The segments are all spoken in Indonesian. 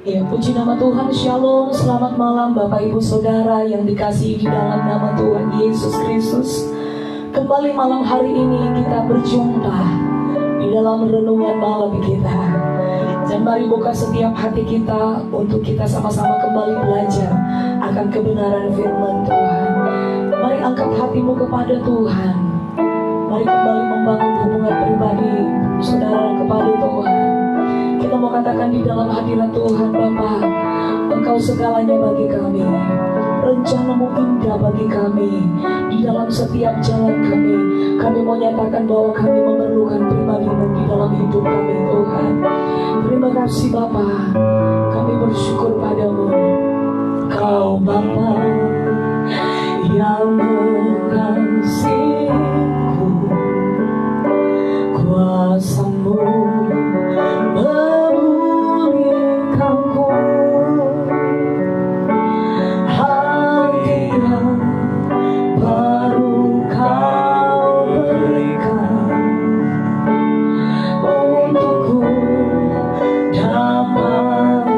Ya, puji nama Tuhan, Shalom, selamat malam Bapak Ibu Saudara yang dikasihi di dalam nama Tuhan Yesus Kristus. Kembali malam hari ini kita berjumpa di dalam renungan malam kita. Dan mari buka setiap hati kita untuk kita sama-sama kembali belajar akan kebenaran firman Tuhan. Mari angkat hatimu kepada Tuhan. Mari kembali membangun hubungan pribadi saudara kepada Tuhan. Kita mau katakan di dalam hadirat Tuhan, Bapa, Engkau segalanya bagi kami. Rencanamu indah bagi kami. Di dalam setiap jalan kami, kami mau nyatakan bahwa kami memerlukan pribadi-Mu di dalam hidup kami, Tuhan. Terima kasih Bapa, kami bersyukur padamu. Kau Bapa yang mengasihiku, kuasa-Mu memulihkanku, hati yang baru Kau berikan untukku dapat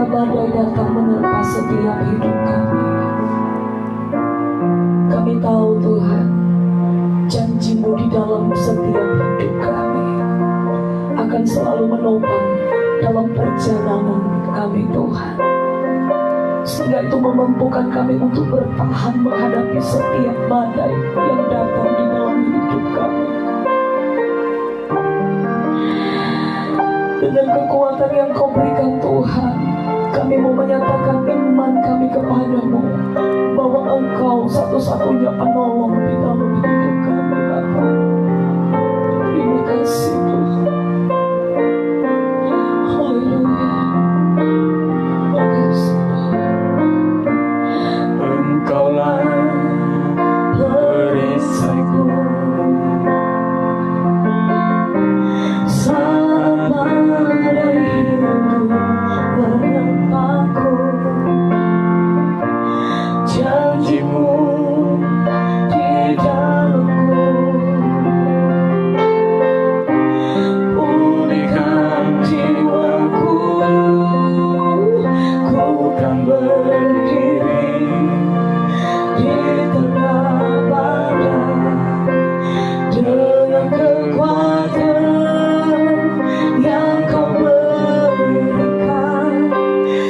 ketika badai datang menerpa setiap hidup kami, kami tahu Tuhan, janji-Mu di dalam setiap hidup kami akan selalu menopang dalam perjalanan kami Tuhan. Sehingga itu memampukan kami untuk bertahan menghadapi setiap badai yang datang di dalam hidup kami. Dengan kekuatan yang Kau berikan Tuhan, kami mau menyatakan iman kami kepadamu, bahwa Engkau satu-satunya penolong di dalam hidup kami Bapa. Terima kasih Tuhan. Haleluya. Terima kasih Tuhan. Engkaulah perisaiku saat badai hidup menempaku. Janji-Mu di dalamku, pulihkan jiwaku. Ku kan berdiri di tengah badai dengan kekuatan yang Kau berikan.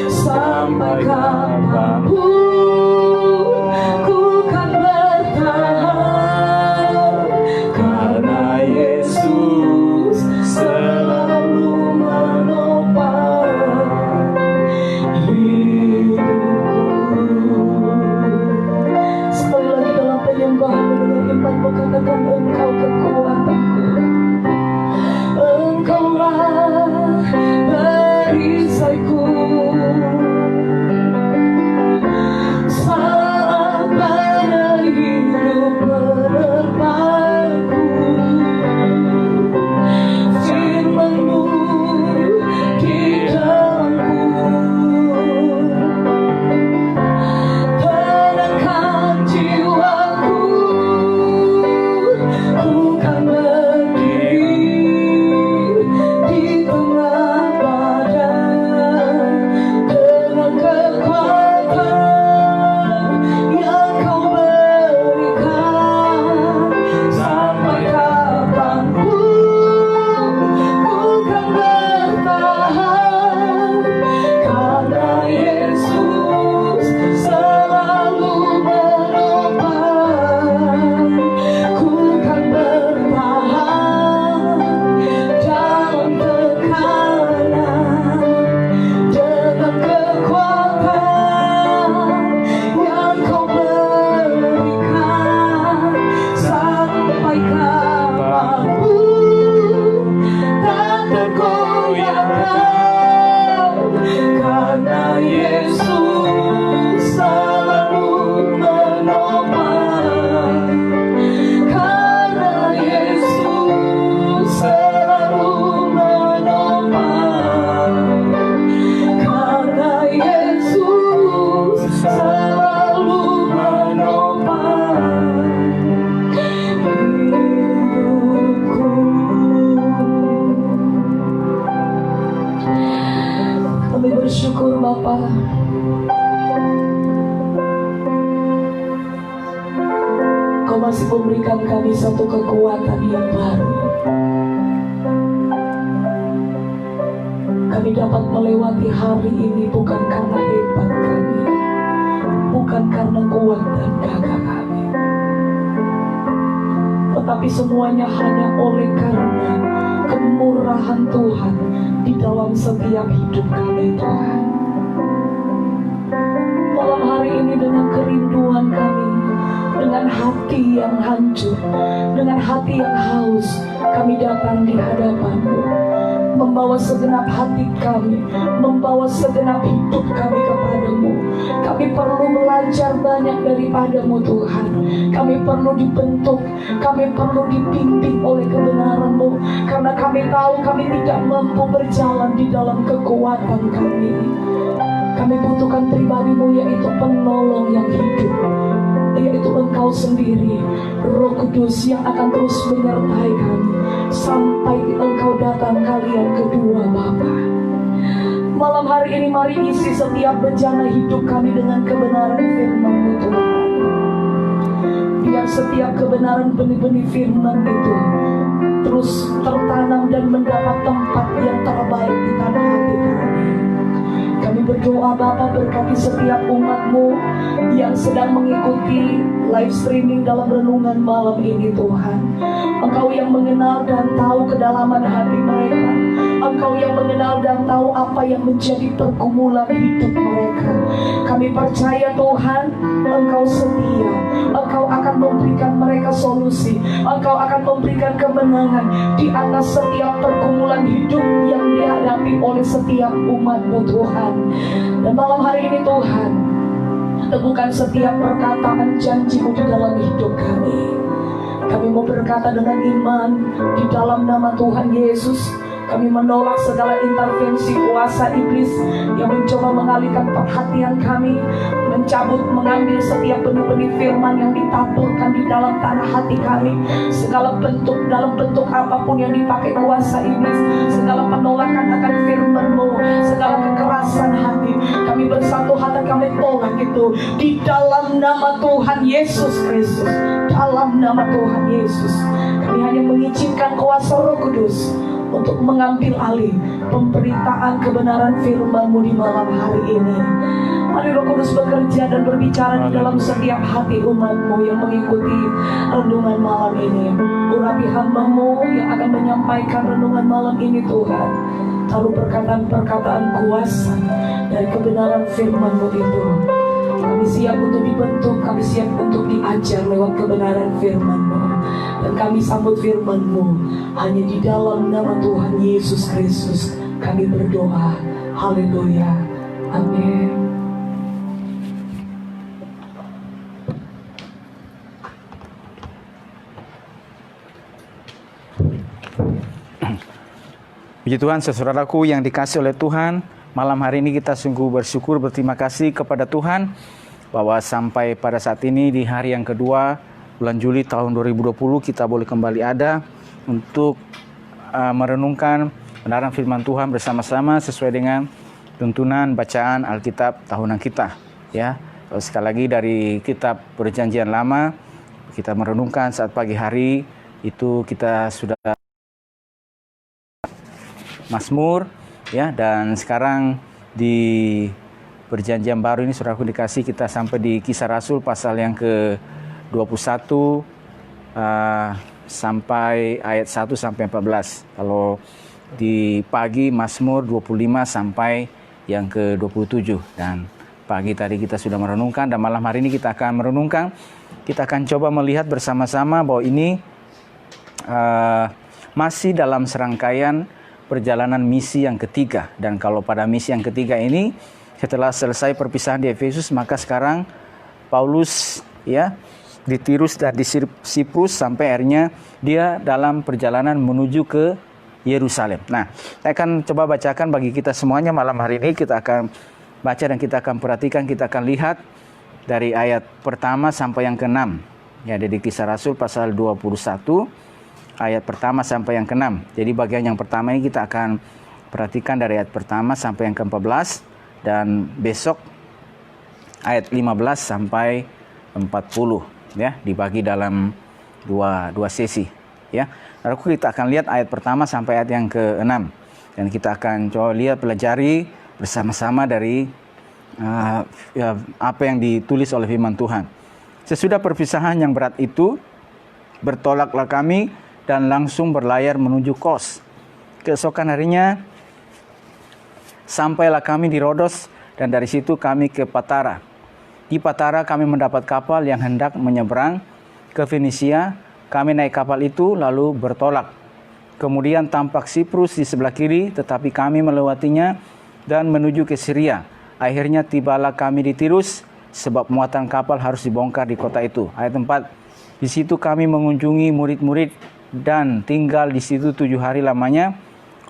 Sampai kapanpun ku kan bertahan, karena Yesus selalu menopang hidupku. Sekali lagi dalam penyembahan dengan iman katakan, Engkau kekuatanku, Engkaulah perisaiku saat badai hidup menerpaku. Firman-Mu di dalamku, tenangkan jiwaku. Ku kan berdiri di tengah badai dengan kekuatan yang Kau berikan. Sampai kapanpun ku kan bertahan, karena Yesus selalu menopang. Ku kan bertahan dalam tekanan dengan kekuatan yang Kau berikan. Sampai kapanpun tak tergoyahkan, karena Yesus selalu menopang. Karena Yesus selalu menopang. Karena Yesus selalu menopang hidupku. Kami bersyukur Bapa, Kau masih memberikan kami satu kekuatan yang baru. Kami dapat melewati hari ini bukan karena hebat kami, bukan karena kuat dan gagah kami, tetapi semuanya hanya oleh karena kemurahan Tuhan di dalam setiap hidup kami Tuhan. Malam hari ini dengan kerinduan kami, dengan hati yang hancur, dengan hati yang haus, kami datang di hadapan-Mu, membawa segenap hati kami, membawa segenap hidup kami kepadamu. Kami perlu belajar banyak daripada-Mu Tuhan. Kami perlu dibentuk, kami perlu dibimbing oleh kebenaran-Mu, karena kami tahu kami tidak mampu berjalan di dalam kekuatan kami. Kami butuhkan pribadi-Mu, yaitu penolong yang hidup, yaitu Engkau sendiri, Roh Kudus yang akan terus menyertai kami sampai Engkau datang kali yang kedua Bapa. Malam hari ini mari isi setiap bejana hidup kami dengan kebenaran firman-Mu Tuhan. Biar setiap kebenaran benih-benih firman itu terus tertanam dan mendapat tempat yang terbaik di tanah hati kami. Kami berdoa Bapa, berkati setiap umat-Mu yang sedang mengikuti live streaming dalam renungan malam ini Tuhan. Engkau yang mengenal dan tahu kedalaman hati mereka. Engkau yang mengenal dan tahu apa yang menjadi pergumulan hidup mereka. Kami percaya Tuhan, Engkau setia. Engkau akan memberikan mereka solusi. Engkau akan memberikan kemenangan di atas setiap pergumulan hidup yang dihadapi oleh setiap umat-Mu Tuhan. Dan malam hari ini Tuhan, teguhkan setiap perkataan janji-Mu di dalam hidup kami. Kami mau berkata dengan iman di dalam nama Tuhan Yesus. Kami menolak segala intervensi kuasa iblis yang mencoba mengalihkan perhatian kami, mencabut, mengambil setiap benih-benih firman yang ditaburkan di dalam tanah hati kami. Segala bentuk, dalam bentuk apapun yang dipakai kuasa iblis, segala penolakan akan firman-Mu, segala kekerasan hati, kami bersatu hati, kami tolak itu di dalam nama Tuhan Yesus Kristus. Dalam nama Tuhan Yesus, kami hanya mengizinkan kuasa Roh Kudus untuk mengambil alih pemberitaan kebenaran firman-Mu di malam hari ini. Mari Roh Kudus bekerja dan berbicara di dalam setiap hati umat-Mu yang mengikuti renungan malam ini. Urapi hamba-Mu yang akan menyampaikan renungan malam ini Tuhan. Taruh perkataan-perkataan kuasa dari kebenaran firman-Mu itu. Kami siap untuk dibentuk, kami siap untuk diajar lewat kebenaran firman-Mu. Dan kami sambut firman-Mu hanya di dalam nama Tuhan Yesus Kristus. Kami berdoa. Haleluya. Amin. Puji Tuhan, saudaraku yang dikasihi oleh Tuhan. Malam hari ini kita sungguh bersyukur, berterima kasih kepada Tuhan bahwa sampai pada saat ini di hari yang kedua bulan Juli tahun 2020 kita boleh kembali ada untuk merenungkan kebenaran firman Tuhan bersama-sama sesuai dengan tuntunan bacaan Alkitab tahunan kita. Ya, sekali lagi dari kitab Perjanjian Lama kita merenungkan saat pagi hari itu kita sudah Mazmur. Ya, dan sekarang di Perjanjian Baru ini saudaraku dikasih kita sampai di Kisah Rasul pasal yang ke-21 sampai ayat 1 sampai 14. Kalau di pagi Mazmur 25 sampai yang ke-27. Dan pagi tadi kita sudah merenungkan dan malam hari ini kita akan merenungkan. Kita akan coba melihat bersama-sama bahwa ini masih dalam serangkaian perjalanan misi yang ketiga. Dan kalau pada misi yang ketiga ini setelah selesai perpisahan di Efesus, maka sekarang Paulus ya di Tirus dan di Siprus sampai akhirnya dia dalam perjalanan menuju ke Yerusalem. Nah, saya akan coba bacakan bagi kita semuanya malam hari ini. Kita akan baca dan kita akan perhatikan, kita akan lihat dari ayat pertama sampai yang ke-6. Ya, dari Kisah Rasul pasal 21 ayat pertama sampai yang ke-6. Jadi bagian yang pertama ini kita akan perhatikan dari ayat pertama sampai yang ke-14 dan besok ayat 15 sampai 40 ya, dibagi dalam dua sesi ya. Lalu kita akan lihat ayat pertama sampai ayat yang ke-6 dan kita akan coba lihat pelajari bersama-sama dari apa yang ditulis oleh firman Tuhan. Sesudah perpisahan yang berat itu, bertolaklah kami dan langsung berlayar menuju Kos. Keesokan harinya sampailah kami di Rodos dan dari situ kami ke Patara. Di Patara kami mendapat kapal yang hendak menyeberang ke Fenisia. Kami naik kapal itu lalu bertolak. Kemudian tampak Siprus di sebelah kiri, tetapi kami melewatinya dan menuju ke Syria. Akhirnya tibalah kami di Tirus sebab muatan kapal harus dibongkar di kota itu. Ayat 4. Di situ kami mengunjungi murid-murid dan tinggal di situ 7 hari lamanya.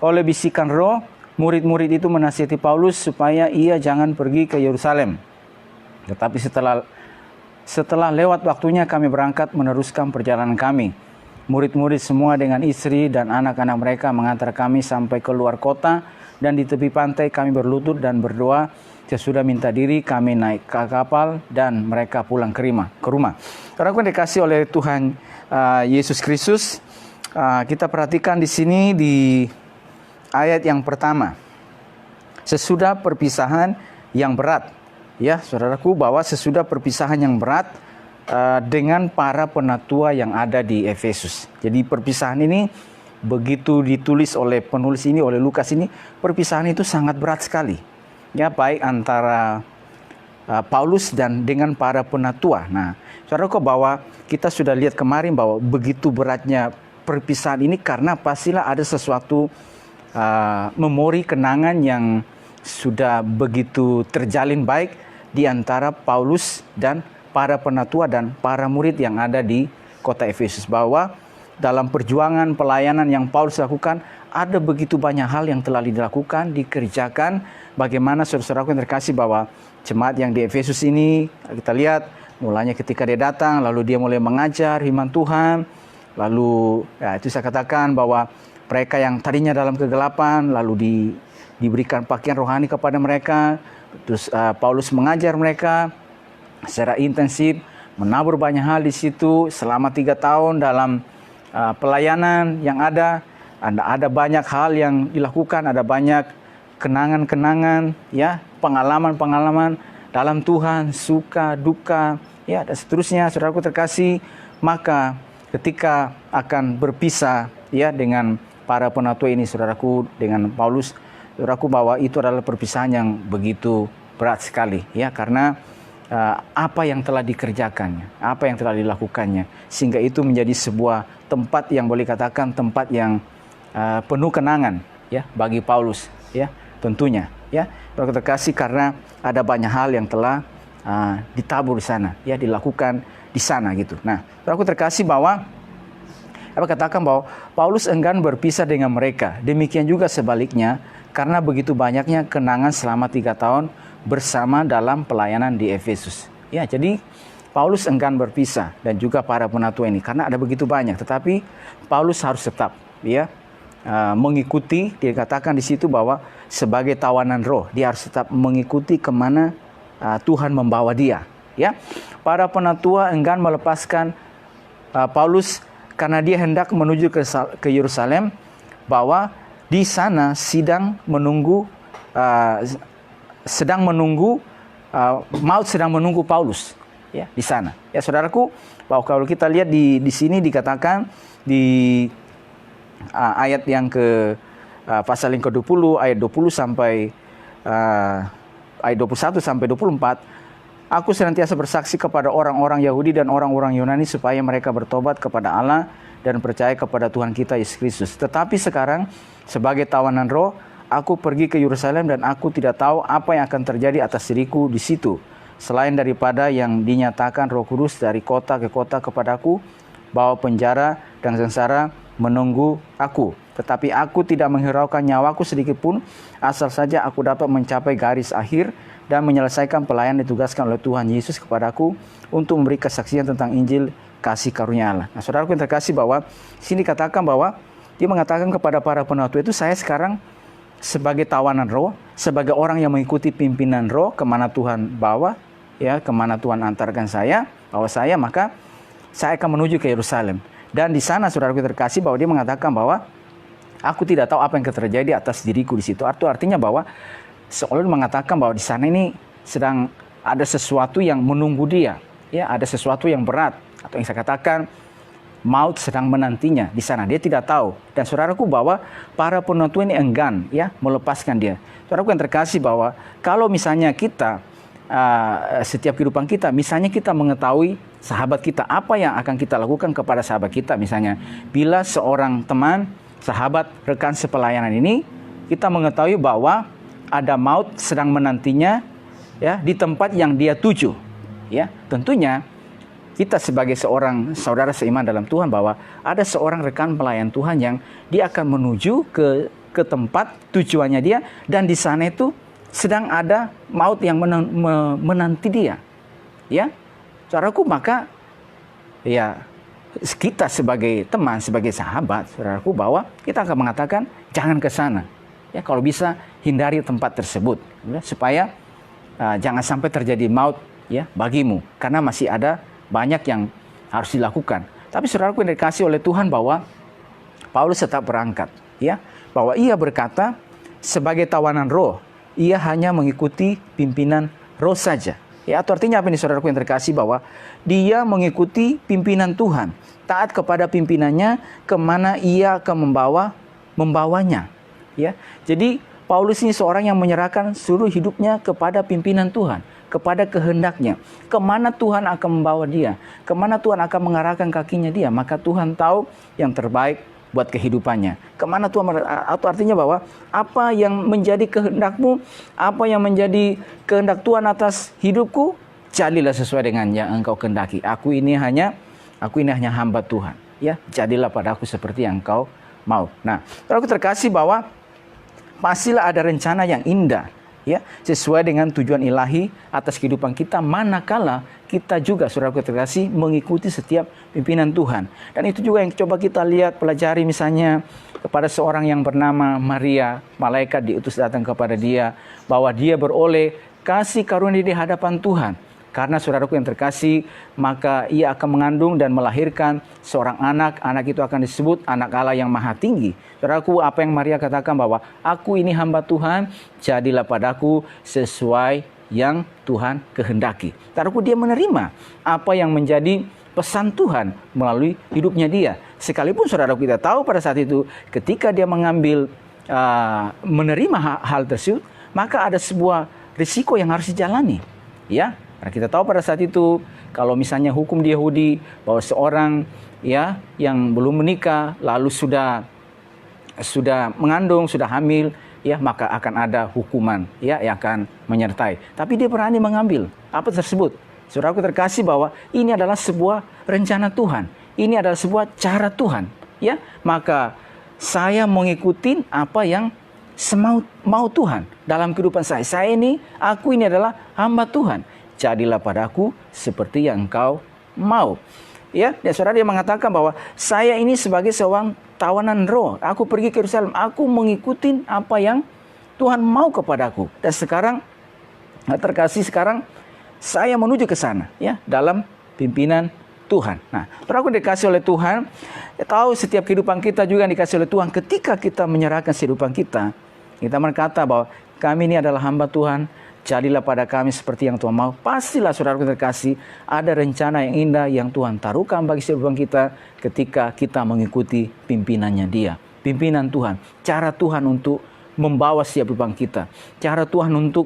Oleh bisikan roh, murid-murid itu menasihati Paulus supaya ia jangan pergi ke Yerusalem. Tetapi setelah lewat waktunya kami berangkat meneruskan perjalanan kami. Murid-murid semua dengan istri dan anak-anak mereka mengantar kami sampai ke luar kota dan di tepi pantai kami berlutut dan berdoa. Sesudah minta diri kami naik ke kapal dan mereka pulang ke rumah. Saudaraku yang dikasih oleh Tuhan Yesus Kristus, kita perhatikan di sini di ayat yang pertama. Sesudah perpisahan yang berat, ya saudaraku, bahwa sesudah perpisahan yang berat dengan para penatua yang ada di Efesus. Jadi perpisahan ini begitu ditulis oleh penulis ini, oleh Lukas ini, perpisahan itu sangat berat sekali. Ya, baik antara Paulus dan dengan para penatua. Nah, saudaraku, bahwa kita sudah lihat kemarin bahwa begitu beratnya perpisahan ini karena pastilah ada sesuatu memori kenangan yang sudah begitu terjalin baik di antara Paulus dan para penatua dan para murid yang ada di kota Efesus, bahwa dalam perjuangan pelayanan yang Paulus lakukan ada begitu banyak hal yang telah dilakukan, dikerjakan. Bagaimana saudara-saudaraku yang terkasih, bahwa jemaat yang di Efesus ini kita lihat mulanya ketika dia datang, lalu dia mulai mengajar firman Tuhan. Lalu ya, itu saya katakan bahwa mereka yang tadinya dalam kegelapan lalu diberikan pakaian rohani kepada mereka. Terus Paulus mengajar mereka secara intensif, menabur banyak hal di situ selama 3 tahun dalam pelayanan yang ada banyak hal yang dilakukan, ada banyak kenangan-kenangan, ya, pengalaman-pengalaman dalam Tuhan, suka, duka, ya, dan seterusnya. Saudaraku terkasih, maka ketika akan berpisah, ya, dengan para penatua ini, saudaraku, dengan Paulus, saudaraku, bahwa itu adalah perpisahan yang begitu berat sekali, ya, karena apa yang telah dikerjakannya, apa yang telah dilakukannya, sehingga itu menjadi sebuah tempat yang boleh katakan tempat yang penuh kenangan, ya, bagi Paulus, ya, tentunya, ya, saudara terkasih, karena ada banyak hal yang telah ditabur di sana, ya, dilakukan di sana gitu. Nah, saudara terkasih, bahwa katakan bahwa Paulus enggan berpisah dengan mereka. Demikian juga sebaliknya, karena begitu banyaknya kenangan selama 3 tahun bersama dalam pelayanan di Efesus. Ya, jadi Paulus enggan berpisah dan juga para penatua ini karena ada begitu banyak. Tetapi Paulus harus tetap, ya, mengikuti. Dikatakan di situ bahwa sebagai tawanan roh, dia harus tetap mengikuti kemana Tuhan membawa dia. Ya, para penatua enggan melepaskan Paulus karena dia hendak menuju ke Yerusalem, bahwa di sana maut sedang menunggu Paulus, ya, di sana. Ya, saudaraku, bahwa kalau kita lihat di sini dikatakan di ayat yang pasal yang ke-20 ayat 20 sampai ayat 21 sampai 24, aku senantiasa bersaksi kepada orang-orang Yahudi dan orang-orang Yunani supaya mereka bertobat kepada Allah dan percaya kepada Tuhan kita Yesus Kristus. Tetapi sekarang sebagai tawanan roh, aku pergi ke Yerusalem dan aku tidak tahu apa yang akan terjadi atas diriku di situ, selain daripada yang dinyatakan Roh Kudus dari kota ke kota kepadaku, bahwa penjara dan sengsara menunggu aku. Tetapi aku tidak menghiraukan nyawaku sedikit pun, asal saja aku dapat mencapai garis akhir dan menyelesaikan pelayanan ditugaskan oleh Tuhan Yesus kepadaku untuk memberi kesaksian tentang Injil kasih karunia Allah. Nah, saudaraku yang terkasih, bahwa sini katakan bahwa dia mengatakan kepada para penatua itu, saya sekarang sebagai tawanan roh, sebagai orang yang mengikuti pimpinan roh kemana Tuhan bawa, ya, kemana Tuhan antarkan maka saya akan menuju ke Yerusalem. Dan di sana, saudaraku terkasih, bahwa dia mengatakan bahwa aku tidak tahu apa yang terjadi atas diriku di situ. Artinya bahwa seolah mengatakan bahwa di sana ini sedang ada sesuatu yang menunggu dia, ya, ada sesuatu yang berat, atau yang saya katakan maut sedang menantinya di sana. Dia tidak tahu. Dan saudaraku, bahwa para penatua ini enggan, ya, melepaskan dia. Saudaraku yang terkasih, bahwa kalau misalnya kita setiap kehidupan kita, misalnya kita mengetahui sahabat kita, apa yang akan kita lakukan kepada sahabat kita. Misalnya bila seorang teman, sahabat, rekan sepelayanan ini, kita mengetahui bahwa ada maut sedang menantinya, ya, di tempat yang dia tuju, ya, tentunya kita sebagai seorang saudara seiman dalam Tuhan, bahwa ada seorang rekan pelayan Tuhan yang dia akan menuju ke tempat tujuannya dia, dan di sana itu sedang ada maut yang menanti dia, ya, saudaraku. Maka ya, kita sebagai teman, sebagai sahabat, saudaraku, bahwa kita akan mengatakan jangan ke sana, Ya, kalau bisa hindari tempat tersebut, ya, supaya jangan sampai terjadi maut ya bagimu, karena masih ada banyak yang harus dilakukan. Tapi saudaraku yang dikasih oleh Tuhan, bahwa Paulus tetap berangkat, ya, bahwa ia berkata sebagai tawanan roh, ia hanya mengikuti pimpinan roh saja. Ya, atau artinya apa ini saudaraku yang terkasih, bahwa dia mengikuti pimpinan Tuhan, taat kepada pimpinannya, kemana ia akan membawanya. Ya, jadi Paulus ini seorang yang menyerahkan seluruh hidupnya kepada pimpinan Tuhan, kepada kehendaknya, kemana Tuhan akan membawa dia, kemana Tuhan akan mengarahkan kakinya dia, maka Tuhan tahu yang terbaik buat kehidupannya. Kemana Tuhan, atau artinya bahwa apa yang menjadi kehendakmu, apa yang menjadi kehendak Tuhan atas hidupku, jadilah sesuai dengan yang engkau kehendaki. Aku ini hanya hamba Tuhan. Ya, jadilah padaku seperti yang engkau mau. Nah, kalau aku terkasih, bahwa pastilah ada rencana yang indah, ya, sesuai dengan tujuan ilahi atas kehidupan kita, manakala kita juga, saudaraku terkasih, mengikuti setiap pimpinan Tuhan. Dan itu juga yang coba kita lihat, pelajari, misalnya kepada seorang yang bernama Maria, malaikat diutus datang kepada dia, bahwa dia beroleh kasih karunia di hadapan Tuhan. Karena saudaraku yang terkasih, maka ia akan mengandung dan melahirkan seorang anak. Anak itu akan disebut anak Allah yang maha tinggi. Saudaraku, apa yang Maria katakan, bahwa aku ini hamba Tuhan, jadilah padaku sesuai yang Tuhan kehendaki. Saudaraku, dia menerima apa yang menjadi pesan Tuhan melalui hidupnya dia. Sekalipun saudaraku kita tahu pada saat itu, ketika dia mengambil menerima hal tersebut, maka ada sebuah risiko yang harus dijalani. Ya, karena kita tahu pada saat itu, kalau misalnya hukum di Yahudi, bahwa seorang ya yang belum menikah lalu sudah mengandung, sudah hamil, ya, maka akan ada hukuman ya yang akan menyertai. Tapi dia berani mengambil apa tersebut. Saudaraku terkasih, bahwa ini adalah sebuah rencana Tuhan. Ini adalah sebuah cara Tuhan, ya. Maka saya mengikuti apa yang mau Tuhan dalam kehidupan saya. Aku ini adalah hamba Tuhan. Jadilah padaku seperti yang engkau mau. Ya, dan saudara, dia mengatakan bahwa saya ini sebagai seorang tawanan roh. Aku pergi ke Yerusalem. Aku mengikuti apa yang Tuhan mau kepadaku. Dan sekarang, terkasih, sekarang saya menuju ke sana, ya, dalam pimpinan Tuhan. Nah, saudara, aku dikasih oleh Tuhan, ya, tahu setiap kehidupan kita juga dikasih oleh Tuhan. Ketika kita menyerahkan kehidupan kita berkata bahwa kami ini adalah hamba Tuhan, jadilah pada kami seperti yang Tuhan mau. Pastilah saudara terkasih, ada rencana yang indah yang Tuhan taruhkan bagi kehidupan kita ketika kita mengikuti pimpinannya Dia. Pimpinan Tuhan, cara Tuhan untuk membawa setiap kehidupan kita, cara Tuhan untuk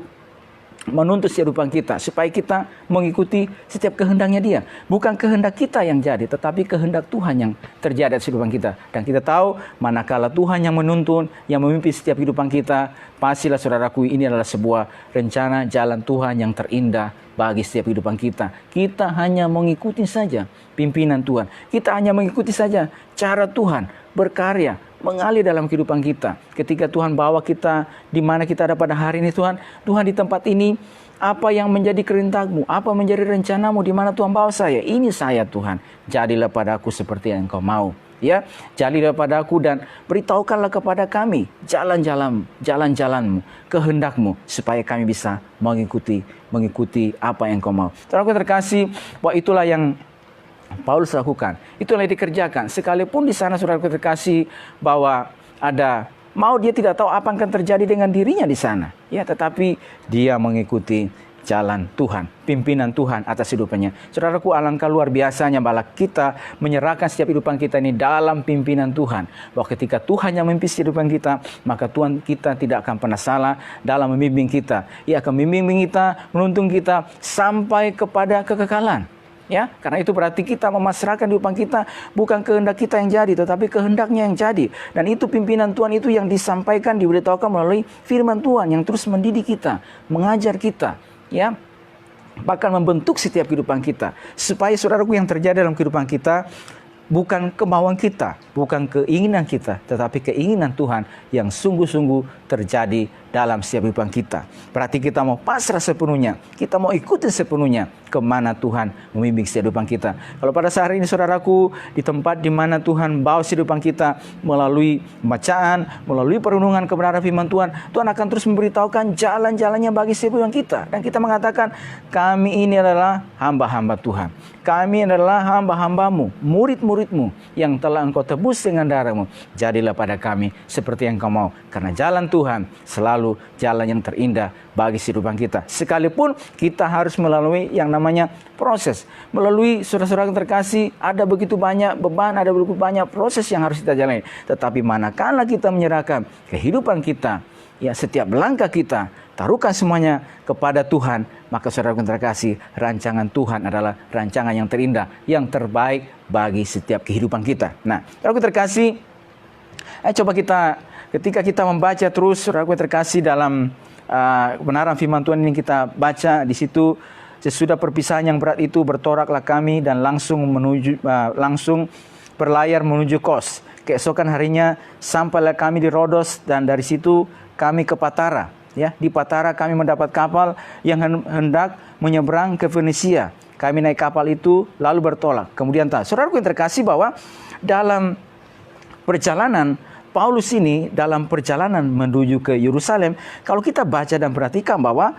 menuntut kehidupan kita, supaya kita mengikuti setiap kehendaknya Dia. Bukan kehendak kita yang jadi, tetapi kehendak Tuhan yang terjadi atas kehidupan kita. Dan kita tahu, manakala Tuhan yang menuntun, yang memimpin setiap kehidupan kita, pastilah saudaraku, ini adalah sebuah rencana jalan Tuhan yang terindah bagi setiap kehidupan kita. Kita hanya mengikuti saja pimpinan Tuhan. Kita hanya mengikuti saja cara Tuhan berkarya, mengalir dalam kehidupan kita. Ketika Tuhan bawa kita di mana kita ada pada hari ini, Tuhan di tempat ini, apa yang menjadi kehendakmu, apa menjadi rencanamu, di mana Tuhan bawa saya, ini saya Tuhan, jadilah padaku seperti yang Engkau mau. Ya, jadilah padaku dan beritahukanlah kepada kami jalan-jalanmu, kehendakmu, supaya kami bisa mengikuti apa yang Engkau mau. Saudaraku terkasih, bahwa itulah yang Paulus lakukan, itulah yang dikerjakan. Sekalipun di sana saudara terkasih, bahwa ada dia tidak tahu apa yang akan terjadi dengan dirinya di sana, ya, tetapi dia mengikuti jalan Tuhan, pimpinan Tuhan atas hidupannya. Saudaraku, alangkah luar biasanya bahwa kita menyerahkan setiap kehidupan kita ini dalam pimpinan Tuhan. Bahwa ketika Tuhan yang memimpin kehidupan kita, maka Tuhan kita tidak akan pernah salah dalam membimbing kita. Ia akan membimbing kita, menuntun kita sampai kepada kekekalan. Ya, karena itu berarti kita memasrahkan kehidupan kita, bukan kehendak kita yang jadi, tetapi kehendaknya yang jadi. Dan itu pimpinan Tuhan itu yang disampaikan, diberitahukan melalui firman Tuhan yang terus mendidik kita, mengajar kita, ya, bahkan membentuk setiap kehidupan kita, supaya saudaraku yang terjadi dalam kehidupan kita bukan kemauan kita, bukan keinginan kita, tetapi keinginan Tuhan yang sungguh-sungguh terjadi dalam setiap kehidupan kita. Berarti kita mau pasrah sepenuhnya, kita mau ikutin sepenuhnya kemana Tuhan membimbing setiap kehidupan kita. Kalau pada saat ini saudaraku, di tempat di mana Tuhan bawa kehidupan kita melalui bacaan, melalui perenungan kebenaran firman Tuhan, Tuhan akan terus memberitahukan jalan-jalannya bagi setiap kehidupan kita. Dan kita mengatakan, kami ini adalah hamba-hamba Tuhan. Kami adalah hamba-hambamu, murid-muridmu yang telah engkau tebus dengan darahmu. Jadilah pada kami seperti yang kau mau. Karena jalan Tuhan selalu jalan yang terindah bagi kehidupan kita. Sekalipun kita harus melalui yang namanya proses. Melalui saudara-saudara yang terkasih, ada begitu banyak beban, ada begitu banyak proses yang harus kita jalani. Tetapi manakala kita menyerahkan kehidupan kita, ya setiap langkah kita, taruhkan semuanya kepada Tuhan, maka saudara yang terkasih, rancangan Tuhan adalah rancangan yang terindah, yang terbaik bagi setiap kehidupan kita. Nah, saudara yang terkasih, coba ketika kita membaca terus, saudara yang terkasih, dalam kebenaran firman Tuhan ini kita baca di situ, sesudah perpisahan yang berat itu bertoraklah kami dan langsung berlayar menuju Kos. Keesokan harinya sampailah kami di Rodos dan dari situ kami ke Patara. Ya, di Patara kami mendapat kapal yang hendak menyeberang ke Fenisia. Kami naik kapal itu lalu bertolak. Kemudian saudaraku yang terkasih, bahwa dalam perjalanan Paulus ini, dalam perjalanan menuju ke Yerusalem, kalau kita baca dan perhatikan bahwa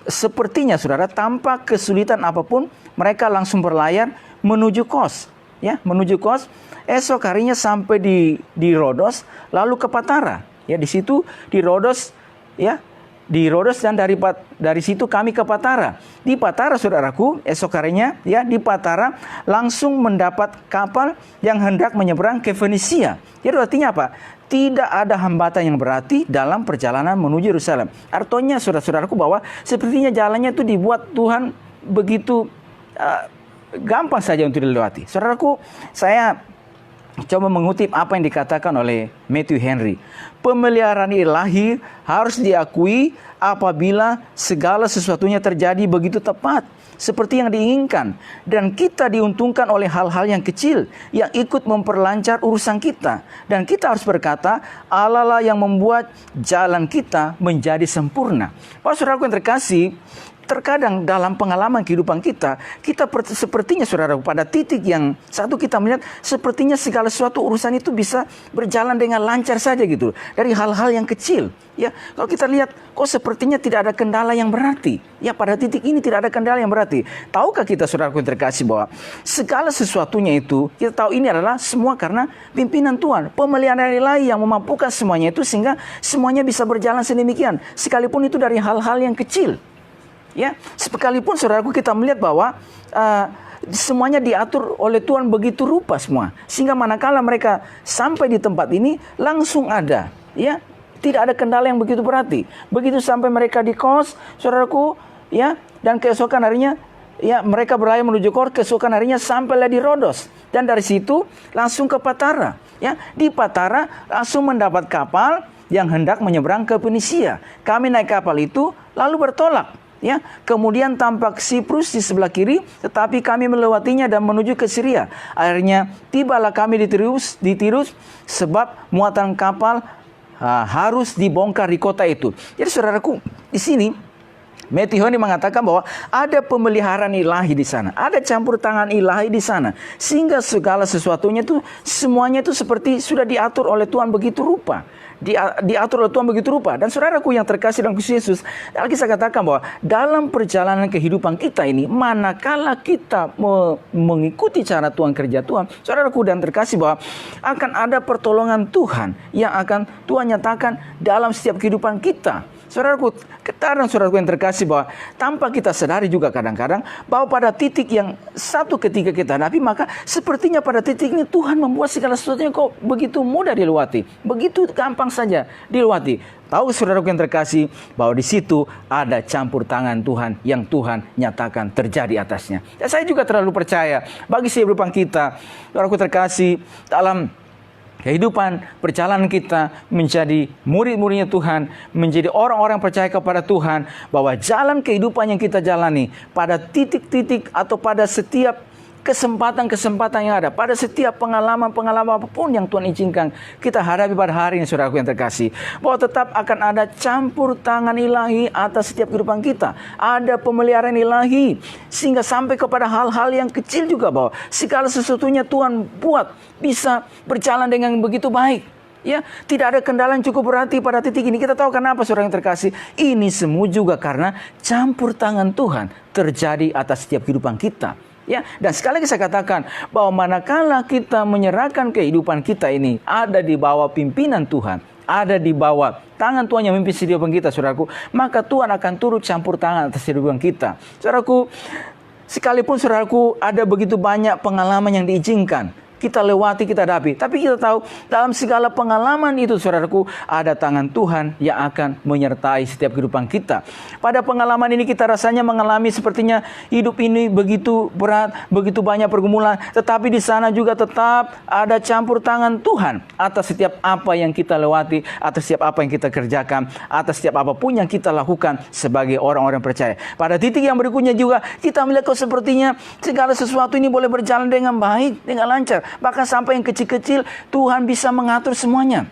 sepertinya saudara, tanpa kesulitan apapun, mereka langsung berlayar menuju Kos. Ya, menuju Kos. Esok harinya sampai di Rodos, lalu ke Patara. Ya, di situ di Rodos, ya, di Rodos, dan dari situ kami ke Patara. Di Patara saudaraku, esok harinya, ya, di Patara langsung mendapat kapal yang hendak menyeberang ke Fenisia. Jadi artinya apa? Tidak ada hambatan yang berarti dalam perjalanan menuju Yerusalem. Artinya saudara-saudaraku, bahwa sepertinya jalannya itu dibuat Tuhan begitu gampang saja untuk dilewati. Saudaraku, saya coba mengutip apa yang dikatakan oleh Matthew Henry. Pemeliharaan ilahi harus diakui apabila segala sesuatunya terjadi begitu tepat, seperti yang diinginkan. Dan kita diuntungkan oleh hal-hal yang kecil yang ikut memperlancar urusan kita. Dan kita harus berkata, Allah lah yang membuat jalan kita menjadi sempurna. Pak saudaraku yang terkasih, terkadang dalam pengalaman kehidupan kita sepertinya saudara, pada titik yang satu kita melihat sepertinya segala sesuatu urusan itu bisa berjalan dengan lancar saja gitu, dari hal-hal yang kecil. Ya, kalau kita lihat kok sepertinya tidak ada kendala yang berarti. Ya, pada titik ini tidak ada kendala yang berarti. Tahukah kita saudaraku yang terkasih, bahwa segala sesuatunya itu kita tahu ini adalah semua karena pimpinan Tuhan, pemeliharaan ilahi yang memampukan semuanya itu sehingga semuanya bisa berjalan sedemikian, sekalipun itu dari hal-hal yang kecil. Ya, sekalipun saudaraku kita melihat bahwa semuanya diatur oleh Tuhan begitu rupa semua, sehingga manakala mereka sampai di tempat ini langsung ada, ya, tidak ada kendala yang begitu berarti. Begitu sampai mereka di Kos, saudaraku, ya, dan keesokan harinya, ya, mereka berlayar menuju Kos. Keesokan harinya sampailah di Rodos, dan dari situ langsung ke Patara. Ya, di Patara langsung mendapat kapal yang hendak menyeberang ke Fenisia. Kami naik kapal itu lalu bertolak. Ya, kemudian tampak Siprus di sebelah kiri, tetapi kami melewatinya dan menuju ke Syria. Akhirnya tibalah kami di Tirus, sebab muatan kapal harus dibongkar di kota itu. Jadi saudaraku, di sini Matthew Henry mengatakan bahwa ada pemeliharaan ilahi di sana, ada campur tangan ilahi di sana, sehingga segala sesuatunya itu semuanya itu seperti sudah diatur oleh Tuhan begitu rupa. Diatur oleh Tuhan begitu rupa. Dan saudaraku yang terkasih dalam Kristus Yesus, Alkitab katakan bahwa dalam perjalanan kehidupan kita ini, manakala kita mengikuti cara Tuhan, kerja Tuhan, saudaraku dan terkasih, bahwa akan ada pertolongan Tuhan yang akan Tuhan nyatakan dalam setiap kehidupan kita. Saudaraku, saudaraku yang terkasih, bahwa tanpa kita sadari juga kadang-kadang bahwa pada titik yang satu ketika kita hadapi, maka sepertinya pada titik ini Tuhan membuat segala sesuatunya kok begitu mudah dilewati, begitu gampang saja dilewati. Tahu saudaraku yang terkasih, bahwa di situ ada campur tangan Tuhan yang Tuhan nyatakan terjadi atasnya. Dan saya juga terlalu percaya bagi kehidupan kita, saudaraku terkasih, dalam kehidupan perjalanan kita menjadi murid-muridnya Tuhan, menjadi orang-orang percaya kepada Tuhan, bahwa jalan kehidupan yang kita jalani pada titik-titik atau pada setiap kesempatan-kesempatan yang ada, pada setiap pengalaman-pengalaman apapun yang Tuhan izinkan kita hadapi pada hari ini, saudaraku yang terkasih, bahwa tetap akan ada campur tangan ilahi atas setiap kehidupan kita. Ada pemeliharaan ilahi sehingga sampai kepada hal-hal yang kecil juga, bahwa segala sesuatunya Tuhan buat bisa berjalan dengan begitu baik. Ya, tidak ada kendala yang cukup berarti pada titik ini. Kita tahu kenapa, saudara yang terkasih. Ini semua juga karena campur tangan Tuhan terjadi atas setiap kehidupan kita. Ya, dan sekali lagi saya katakan bahwa manakala kita menyerahkan kehidupan kita ini ada di bawah pimpinan Tuhan, ada di bawah tangan Tuhan yang memimpin kehidupan kita, saudaraku, maka Tuhan akan turut campur tangan atas kehidupan kita. Saudaraku, sekalipun saudaraku ada begitu banyak pengalaman yang diizinkan kita lewati, kita hadapi, tapi kita tahu dalam segala pengalaman itu, saudaraku, ada tangan Tuhan yang akan menyertai setiap kehidupan kita. Pada pengalaman ini kita rasanya mengalami sepertinya hidup ini begitu berat, begitu banyak pergumulan, tetapi di sana juga tetap ada campur tangan Tuhan atas setiap apa yang kita lewati, atas setiap apa yang kita kerjakan, atas setiap apapun yang kita lakukan sebagai orang-orang percaya. Pada titik yang berikutnya juga kita melihat kok sepertinya segala sesuatu ini boleh berjalan dengan baik, dengan lancar. Bahkan sampai yang kecil-kecil Tuhan bisa mengatur semuanya.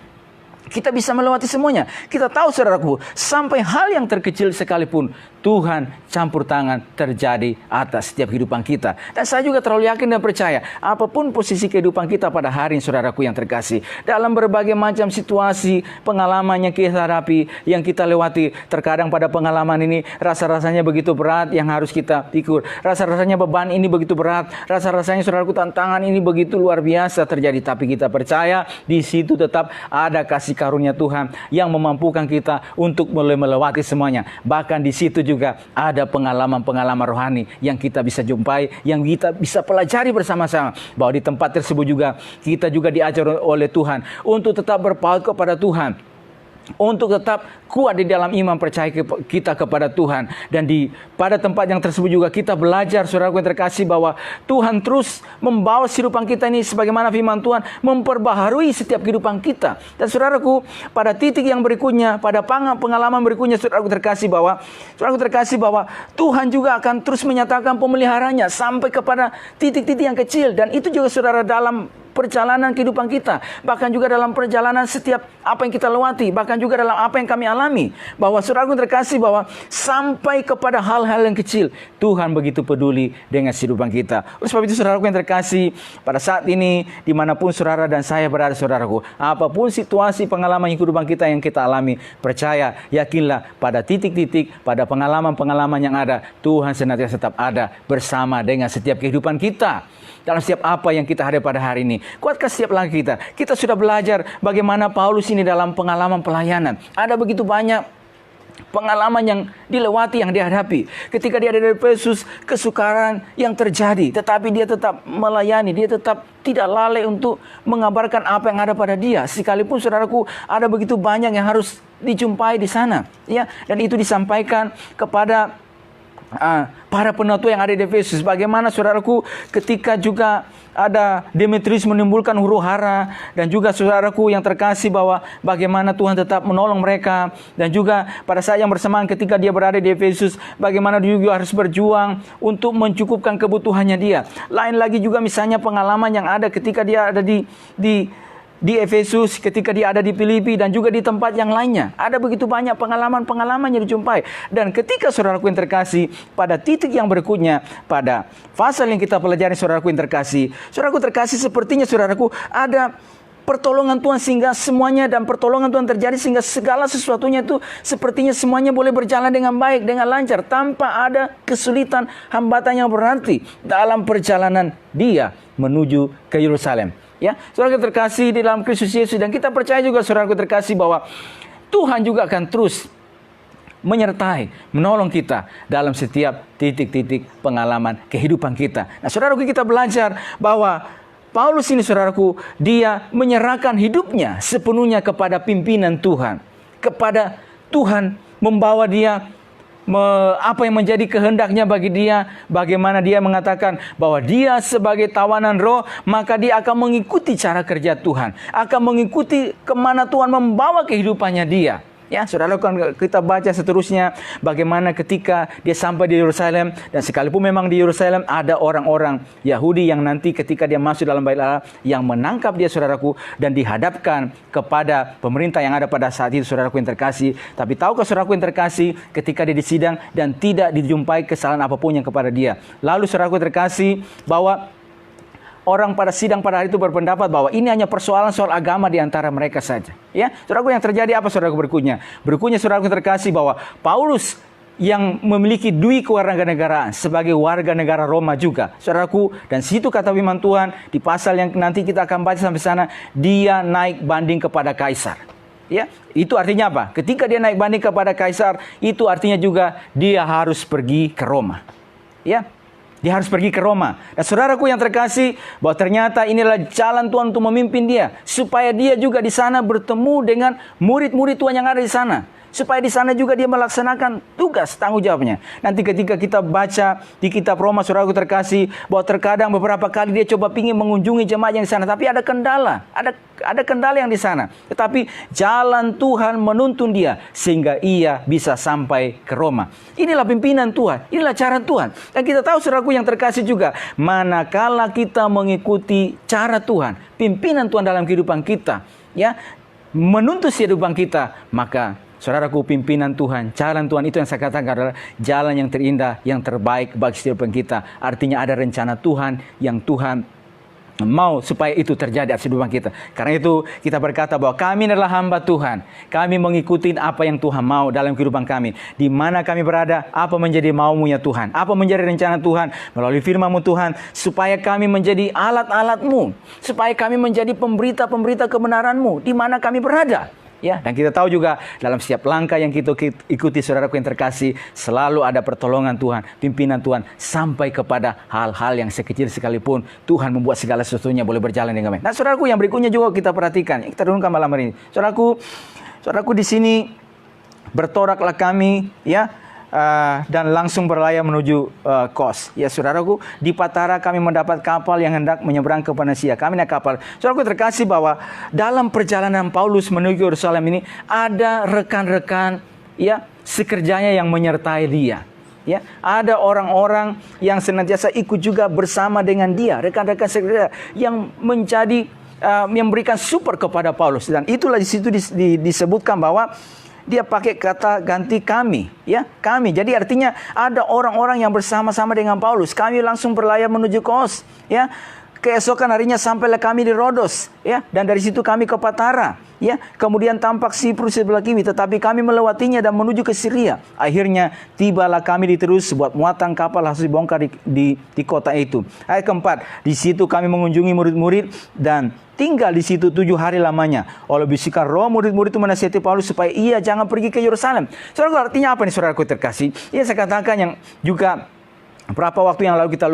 Kita bisa melewati semuanya. Kita tahu, saudaraku, sampai hal yang terkecil sekalipun Tuhan campur tangan terjadi atas setiap kehidupan kita. Dan saya juga terlalu yakin dan percaya, apapun posisi kehidupan kita pada hari ini, saudaraku yang terkasih, dalam berbagai macam situasi, pengalaman yang kita hadapi, yang kita lewati, terkadang pada pengalaman ini rasa-rasanya begitu berat yang harus kita pikul. Rasa-rasanya beban ini begitu berat. Rasa-rasanya, saudaraku, tantangan ini begitu luar biasa terjadi. Tapi kita percaya di situ tetap ada kasih karunia Tuhan yang memampukan kita untuk melewati semuanya. Bahkan di situ juga ada pengalaman-pengalaman rohani yang kita bisa jumpai, yang kita bisa pelajari bersama-sama. Bahwa di tempat tersebut juga kita juga diajar oleh Tuhan untuk tetap berpaut kepada Tuhan, untuk tetap kuat di dalam iman percaya kita kepada Tuhan. Dan pada tempat yang tersebut juga kita belajar, saudaraku yang terkasih, bahwa Tuhan terus membawa kehidupan kita ini sebagaimana firman Tuhan memperbaharui setiap kehidupan kita. Dan saudaraku, pada titik yang berikutnya, pada pengalaman berikutnya, saudaraku terkasih, bahwa Tuhan juga akan terus menyatakan pemeliharanya sampai kepada titik-titik yang kecil. Dan itu juga, saudara, dalam perjalanan kehidupan kita, bahkan juga dalam perjalanan setiap apa yang kita lewati, bahkan juga dalam apa yang kami alami, bahwa saudaraku terkasih, bahwa sampai kepada hal-hal yang kecil Tuhan begitu peduli dengan kehidupan kita. Oleh sebab itu, saudaraku yang terkasih, pada saat ini dimanapun saudara dan saya berada, saudaraku, apapun situasi pengalaman kehidupan kita yang kita alami, percaya, yakinlah, pada titik-titik, pada pengalaman-pengalaman yang ada, Tuhan senantiasa tetap ada bersama dengan setiap kehidupan kita, dalam setiap apa yang kita hadapi pada hari ini. Kuatkah setiap langkah kita? Kita sudah belajar bagaimana Paulus ini dalam pengalaman pelayanan. Ada begitu banyak pengalaman yang dilewati, yang dihadapi. Ketika dia ada di Efesus, kesukaran yang terjadi, tetapi dia tetap melayani, dia tetap tidak lalai untuk mengabarkan apa yang ada pada dia. Sekalipun, saudaraku, ada begitu banyak yang harus dijumpai di sana, ya, dan itu disampaikan kepada para penatua yang ada di Efesus. Bagaimana, saudaraku, ketika juga ada Demetrius menimbulkan huru-hara, dan juga, saudaraku yang terkasih, bahwa bagaimana Tuhan tetap menolong mereka. Dan juga pada saat yang bersamaan ketika dia berada di Efesus, bagaimana dia juga harus berjuang untuk mencukupkan kebutuhannya dia. Lain lagi juga misalnya pengalaman yang ada ketika dia ada di Efesus, ketika dia ada di Filipi, dan juga di tempat yang lainnya. Ada begitu banyak pengalaman-pengalaman yang dijumpai. Dan ketika, saudaraku yang terkasih, pada titik yang berikutnya, pada pasal yang kita pelajari, saudaraku yang terkasih, sepertinya, saudaraku, ada pertolongan Tuhan sehingga semuanya, dan pertolongan Tuhan terjadi sehingga segala sesuatunya itu sepertinya semuanya boleh berjalan dengan baik, dengan lancar, tanpa ada kesulitan, hambatan yang berarti dalam perjalanan dia menuju ke Yerusalem. Ya, saudara terkasih di dalam Kristus Yesus, dan kita percaya juga, saudara terkasih, bahwa Tuhan juga akan terus menyertai, menolong kita dalam setiap titik-titik pengalaman kehidupan kita. Nah, saudaraku, kita belajar bahwa Paulus ini, saudaraku, dia menyerahkan hidupnya sepenuhnya kepada pimpinan Tuhan, kepada Tuhan membawa dia apa yang menjadi kehendaknya bagi dia. Bagaimana dia mengatakan bahwa dia sebagai tawanan roh, maka dia akan mengikuti cara kerja Tuhan, akan mengikuti kemana Tuhan membawa kehidupannya dia. Ya, saudara, kan kita baca seterusnya bagaimana ketika dia sampai di Yerusalem, dan sekalipun memang di Yerusalem ada orang-orang Yahudi yang nanti ketika dia masuk dalam bait Allah yang menangkap dia, saudaraku, dan dihadapkan kepada pemerintah yang ada pada saat itu, saudaraku yang terkasih. Tapi tahukah saudaraku yang terkasih, ketika dia disidang dan tidak dijumpai kesalahan apapun yang kepada dia. Lalu saudaraku yang terkasih, bahwa orang pada sidang pada hari itu berpendapat bahwa ini hanya persoalan soal agama di antara mereka saja. Ya, saudaraku yang terjadi apa, saudaraku berikutnya? Berikutnya saudaraku yang terkasih, bahwa Paulus yang memiliki dui kewarganegaraan sebagai warga negara Roma juga, saudaraku, dan situ kata firman Tuhan di pasal yang nanti kita akan baca sampai sana, dia naik banding kepada Kaisar. Ya, itu artinya apa? Ketika dia naik banding kepada Kaisar, itu artinya juga dia harus pergi ke Roma. Ya, dia harus pergi ke Roma. Dan saudaraku yang terkasih, bahwa ternyata inilah jalan Tuhan untuk memimpin dia, supaya dia juga di sana bertemu dengan murid-murid Tuhan yang ada di sana. Supaya di sana juga dia melaksanakan tugas tanggung jawabnya. Nanti ketika kita baca di kitab Roma, saudaraku terkasih, bahwa terkadang beberapa kali dia coba ingin mengunjungi jemaat yang di sana, tapi ada kendala, ada kendala yang di sana. Tetapi jalan Tuhan menuntun dia sehingga ia bisa sampai ke Roma. Inilah pimpinan Tuhan, inilah cara Tuhan. Dan kita tahu, saudaraku yang terkasih juga, manakala kita mengikuti cara Tuhan, pimpinan Tuhan dalam kehidupan kita, ya, menuntun kehidupan kita, maka saudaraku, pimpinan Tuhan, jalan Tuhan itu yang saya katakan adalah jalan yang terindah, yang terbaik bagi kehidupan kita. Artinya ada rencana Tuhan yang Tuhan mau supaya itu terjadi atas kehidupan kita. Karena itu kita berkata bahwa kami adalah hamba Tuhan. Kami mengikuti apa yang Tuhan mau dalam kehidupan kami. Di mana kami berada, apa menjadi maumu ya Tuhan. Apa menjadi rencana Tuhan melalui firman-Mu Tuhan. Supaya kami menjadi alat-alat-Mu. Supaya kami menjadi pemberita-pemberita kebenaran-Mu. Di mana kami berada. Ya, dan kita tahu juga dalam setiap langkah yang kita ikuti, saudaraku yang terkasih, selalu ada pertolongan Tuhan, pimpinan Tuhan, sampai kepada hal-hal yang sekecil sekalipun Tuhan membuat segala sesuatunya boleh berjalan dengan baik. Nah, saudaraku yang berikutnya juga kita perhatikan, kita renungkan malam hari ini. Saudaraku di sini bertoraklah kami, ya. Dan langsung berlayar menuju Kos. Ya, saudaraku, di Patara kami mendapat kapal yang hendak menyeberang ke Fenisia. Kami naik kapal. Saudaraku terkasih, bahwa dalam perjalanan Paulus menuju Yerusalem ini ada rekan-rekan, ya, sekerjanya yang menyertai dia. Ya, ada orang-orang yang senantiasa ikut juga bersama dengan dia, rekan-rekan sekerja yang menjadi yang memberikan support kepada Paulus. Dan itulah di situ disebutkan bahwa dia pakai kata ganti kami, ya, kami. Jadi artinya ada orang-orang yang bersama-sama dengan Paulus. Kami langsung berlayar menuju Kos, ya. Keesokan harinya sampailah kami di Rodos, ya, dan dari situ kami ke Patara, ya. Kemudian tampak Siprus sebelah kiri, tetapi kami melewatinya dan menuju ke Syria. Akhirnya tibalah kami di Terus, buat muatan kapal harus dibongkar di kota itu. Ayat keempat, di situ kami mengunjungi murid-murid dan tinggal di situ 7 hari lamanya. Oleh bisikan roh, murid-murid itu menasihati Paulus supaya ia jangan pergi ke Yerusalem. Saudara, artinya apa nih, saudaraku terkasih? Ya, saya katakan yang juga berapa waktu yang lalu kita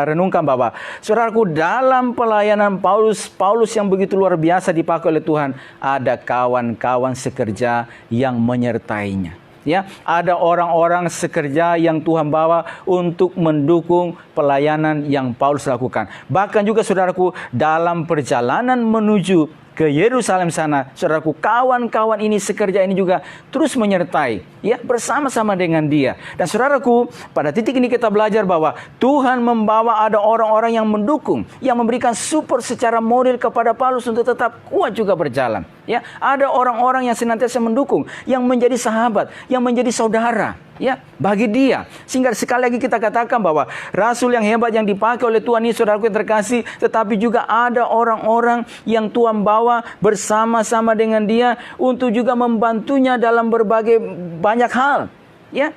renungkan bahwa, saudaraku, dalam pelayanan Paulus yang begitu luar biasa dipakai oleh Tuhan, ada kawan-kawan sekerja yang menyertainya. Ya, ada orang-orang sekerja yang Tuhan bawa untuk mendukung pelayanan yang Paulus lakukan. Bahkan juga, saudaraku, dalam perjalanan menuju ke Yerusalem sana, saudaraku, kawan-kawan ini sekerja ini juga terus menyertai, ya, bersama-sama dengan dia. Dan saudaraku, pada titik ini kita belajar bahwa Tuhan membawa ada orang-orang yang mendukung, yang memberikan support secara moral kepada Paulus untuk tetap kuat juga berjalan. Ya, ada orang-orang yang senantiasa mendukung, yang menjadi sahabat, yang menjadi saudara, ya, bagi dia. Sehingga sekali lagi kita katakan bahwa rasul yang hebat yang dipakai oleh Tuhan ini, saudaraku yang terkasih, tetapi juga ada orang-orang yang Tuhan bawa bersama-sama dengan dia untuk juga membantunya dalam berbagai banyak hal, ya.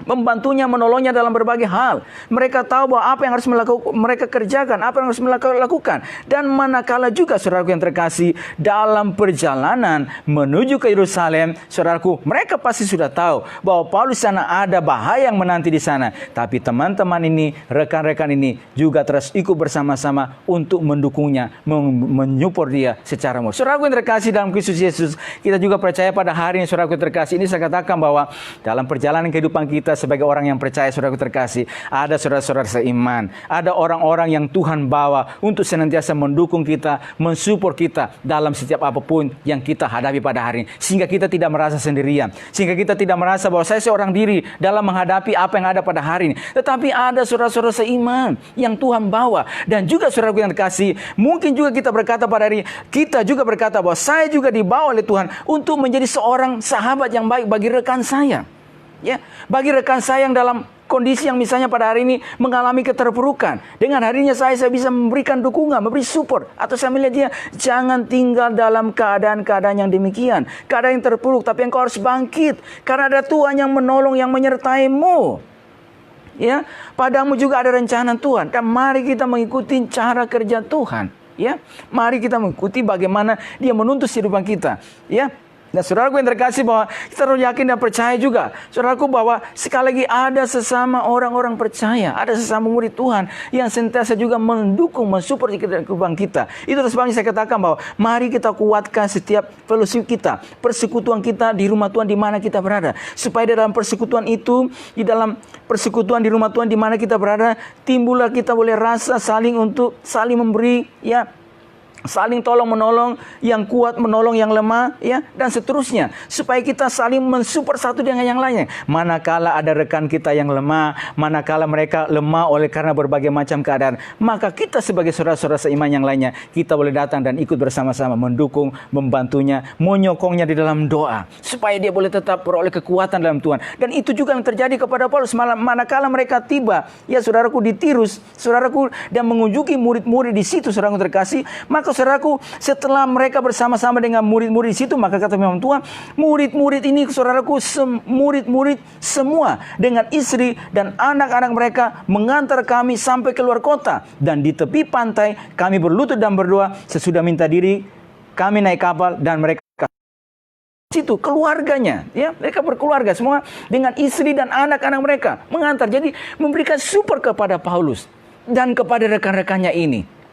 Membantunya, menolongnya dalam berbagai hal. Mereka tahu bahwa apa yang harus mereka kerjakan, apa yang harus mereka lakukan. Dan manakala juga, saudaraku yang terkasih, dalam perjalanan menuju ke Yerusalem, saudaraku, mereka pasti sudah tahu bahwa Paulus sana ada bahaya yang menanti di sana. Tapi teman-teman ini, rekan-rekan ini juga terus ikut bersama-sama untuk mendukungnya, menyupport dia secara moral. Saudaraku yang terkasih dalam Kristus Yesus, kita juga percaya pada hari ini, saudaraku yang terkasih, ini saya katakan bahwa dalam perjalanan kehidupan kita, kita sebagai orang yang percaya, saudaraku terkasih, ada saudara-saudara seiman, ada orang-orang yang Tuhan bawa untuk senantiasa mendukung kita, mensupport kita dalam setiap apapun yang kita hadapi pada hari ini. Sehingga kita tidak merasa sendirian, sehingga kita tidak merasa bahwa saya seorang diri dalam menghadapi apa yang ada pada hari ini. Tetapi ada saudara-saudara seiman yang Tuhan bawa. Dan juga saudaraku yang terkasih, mungkin juga kita berkata pada hari ini, kita juga berkata bahwa saya juga dibawa oleh Tuhan untuk menjadi seorang sahabat yang baik bagi rekan saya. Ya, bagi rekan saya yang dalam kondisi yang misalnya pada hari ini mengalami keterpurukan. Dengan harinya saya bisa memberikan dukungan, memberi support. Atau saya melihat dia, jangan tinggal dalam keadaan-keadaan yang demikian. Keadaan yang terpuruk, tapi engkau harus bangkit. Karena ada Tuhan yang menolong, yang menyertaimu. Ya, padamu juga ada rencana Tuhan. Dan mari kita mengikuti cara kerja Tuhan. Ya, mari kita mengikuti bagaimana Dia menuntut kehidupan kita. Ya. Dan saudaraku yang terkasih, bahwa kita harus yakin dan percaya juga, saudaraku, bahwa sekali lagi ada sesama orang-orang percaya, ada sesama murid Tuhan yang sentiasa juga mendukung, mensupport kehidupan kita. Itu sebabnya saya katakan bahwa mari kita kuatkan setiap fellowship kita, persekutuan kita di rumah Tuhan di mana kita berada, supaya dalam persekutuan itu, di dalam persekutuan di rumah Tuhan di mana kita berada, timbullah kita boleh rasa saling memberi, ya, saling tolong menolong, yang kuat menolong yang lemah, ya, dan seterusnya, supaya kita saling mensupport satu dengan yang lainnya. Manakala ada rekan kita yang lemah, manakala mereka lemah oleh karena berbagai macam keadaan, maka kita sebagai saudara-saudara seiman yang lainnya, kita boleh datang dan ikut bersama-sama mendukung, membantunya, menyokongnya di dalam doa, supaya dia boleh tetap beroleh kekuatan dalam Tuhan. Dan itu juga yang terjadi kepada Paulus. Manakala mereka tiba, ya saudaraku, di Tirus, saudaraku, dan mengunjungi murid-murid di situ, saudaraku terkasih, maka saudaraku, setelah mereka bersama-sama dengan murid-murid di situ, maka kata firman Tuhan, murid-murid ini, saudaraku, murid-murid semua dengan istri dan anak-anak mereka mengantar kami sampai keluar kota, dan di tepi pantai kami berlutut dan berdoa. Sesudah minta diri, kami naik kapal dan mereka situ keluarganya, ya, mereka berkeluarga semua dengan istri dan anak-anak mereka mengantar. Jadi memberikan support kepada Paulus dan kepada rekan-rekannya ini.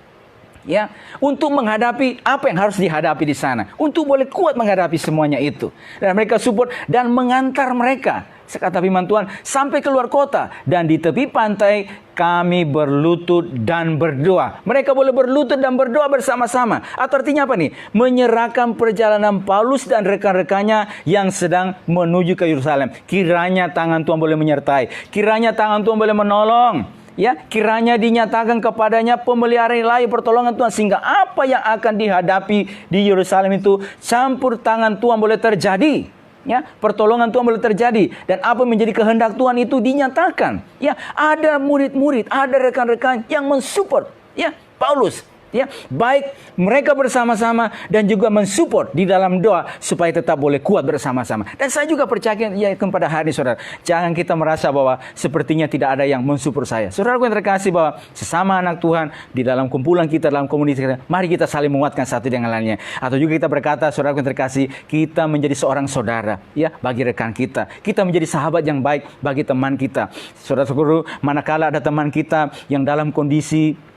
Ya, untuk menghadapi apa yang harus dihadapi di sana, untuk boleh kuat menghadapi semuanya itu, dan mereka support dan mengantar mereka, sekata firman Tuhan, sampai keluar kota, dan di tepi pantai kami berlutut dan berdoa. Mereka boleh berlutut dan berdoa bersama-sama. Atau artinya apa nih? Menyerahkan perjalanan Paulus dan rekan-rekannya yang sedang menuju ke Yerusalem. Kiranya tangan Tuhan boleh menyertai, kiranya tangan Tuhan boleh menolong. Ya, kiranya dinyatakan kepadanya pemeliharaan ilahi, pertolongan Tuhan, sehingga apa yang akan dihadapi di Yerusalem itu campur tangan Tuhan boleh terjadi. Ya, pertolongan Tuhan boleh terjadi, dan apa yang menjadi kehendak Tuhan itu dinyatakan. Ya, ada murid-murid, ada rekan-rekan yang mensupport, ya, Paulus. Ya, baik mereka bersama-sama dan juga mensupport di dalam doa supaya tetap boleh kuat bersama-sama. Dan saya juga percaya ya, kepada hari ini, saudara, jangan kita merasa bahwa sepertinya tidak ada yang mensupport saya. Saudara yang terkasih, bahwa sesama anak Tuhan di dalam kumpulan kita, dalam komunitas kita, mari kita saling menguatkan satu dengan lainnya. Atau juga kita berkata, saudara yang terkasih, kita menjadi seorang saudara, ya, bagi rekan kita. Kita menjadi sahabat yang baik bagi teman kita. Saudara-saudara, manakala ada teman kita yang dalam kondisi